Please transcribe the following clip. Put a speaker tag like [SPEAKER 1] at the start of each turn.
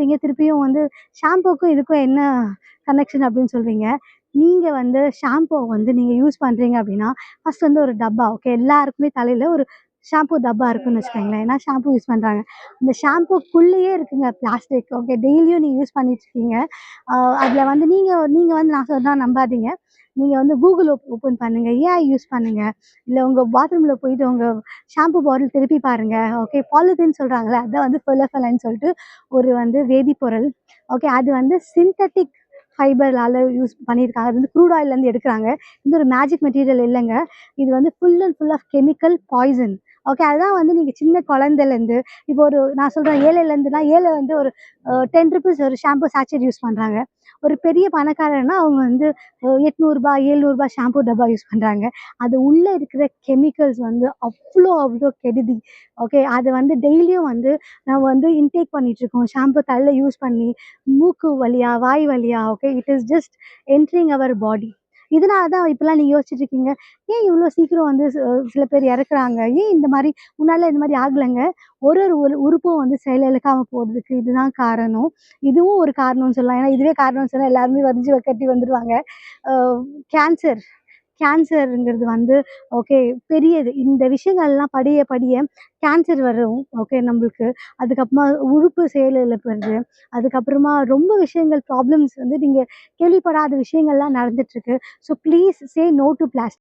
[SPEAKER 1] சொல்வீங்க, திருப்பியும் வந்து ஷாம்பூக்கும் இதுக்கும் என்ன கனெக்ஷன் அப்படின்னு சொல்வீங்க. நீங்க வந்து ஷாம்பூ வந்து நீங்க யூஸ் பண்றீங்க அப்படின்னா, ஃபர்ஸ்ட் வந்து ஒரு டப்பா ஓகே. எல்லாருக்குமே தலையில ஒரு ஷாம்பூ டப்பா இருக்குன்னு வச்சுக்கோங்களேன். ஏன்னா ஷாம்பூ யூஸ் பண்றாங்க. அந்த ஷாம்பூக்குள்ளேயே இருக்குங்க பிளாஸ்டிக். ஓகே. டெய்லியும் நீங்க யூஸ் பண்ணிட்டுருக்கீங்க. அதில வந்து நீங்க நீங்க வந்து நான் சொன்னா நம்பாதீங்க. நீங்க வந்து கூகுள் ஓப்பன் பண்ணுங்க. ஏஐ யூஸ் பண்ணுங்க. இல்ல உங்க பாத்ரூம்ல போயிட்டு உங்க ஷாம்பு பாட்டில் திருப்பி பாருங்க. ஓகே. பாலிதீன் சொல்றாங்கல்ல, அதான் வந்து ஃபெலோஃபெலன்னு சொல்லிட்டு ஒரு வந்து வேதிப்பொருள். ஓகே. அது வந்து சிந்தெடிக் ஃபைபர்லால யூஸ் பண்ணியிருக்காங்க. அது வந்து க்ரூட் ஆயில்லேருந்து எடுக்குறாங்க. இது ஒரு மேஜிக் மெட்டீரியல் இல்லங்க. இது வந்து full and full of chemical poison. Okay. அதுதான் வந்து நீங்க சின்ன குழந்தைலேருந்து இப்போ ஒரு நான் சொல்றேன் ஏழைலேருந்துனா ஏழை வந்து ஒரு ₹10 ஒரு ஷாம்பு சாச்செட் யூஸ் பண்றாங்க. ஒரு பெரிய பணக்காரன்னா அவங்க வந்து ₹800 ₹700 ஷாம்பு டப்பா யூஸ் பண்றாங்க. அது உள்ள இருக்கிற கெமிக்கல்ஸ் வந்து அவ்ளோ கெடுதி. ஓகே. அது வந்து டெய்லியும் வந்து நம்ம வந்து இன்டேக் பண்ணிட்டுருக்கோம். ஷாம்பு தலையில யூஸ் பண்ணி, மூக்கு வழியா, வாய் வழியா okay. It is just entering our body. இதனால தான் இப்பலாம் நீங்க யோசிச்சுட்டு இருக்கீங்க. ஏன் இவ்ளோ சீக்கிரம் வந்து சில பேர் இறக்குறாங்க? ஏன் இந்த மாரி முன்னாடிலாம் இந்த மாரி ஆகலங்க? ஒரு உறுப்பும் வந்து செயலிழக்காம போறதுக்கு இதுதான் காரணம். இதுவும் ஒரு காரணம்னு சொல்லலாம். ஏன்னா இதுவே காரணம்னு சொன்னா எல்லாருமே வரிஞ்சு கட்டி வந்துருவாங்க. அ கேன்சர் கேன்சர்ங்கிறது வந்து ஓகே பெரியது. இந்த விஷயங்கள்லாம் படிய படிய கேன்சர் வரும். ஓகே நம்மளுக்கு. அதுக்கப்புறமா உறுப்பு செயலிழப்புறது. அதுக்கப்புறமா ரொம்ப விஷயங்கள் ப்ராப்ளம்ஸ் வந்து நீங்க கேள்விப்படாத விஷயங்கள்லாம் நடந்துட்டுருக்கு. So please say no to plastic.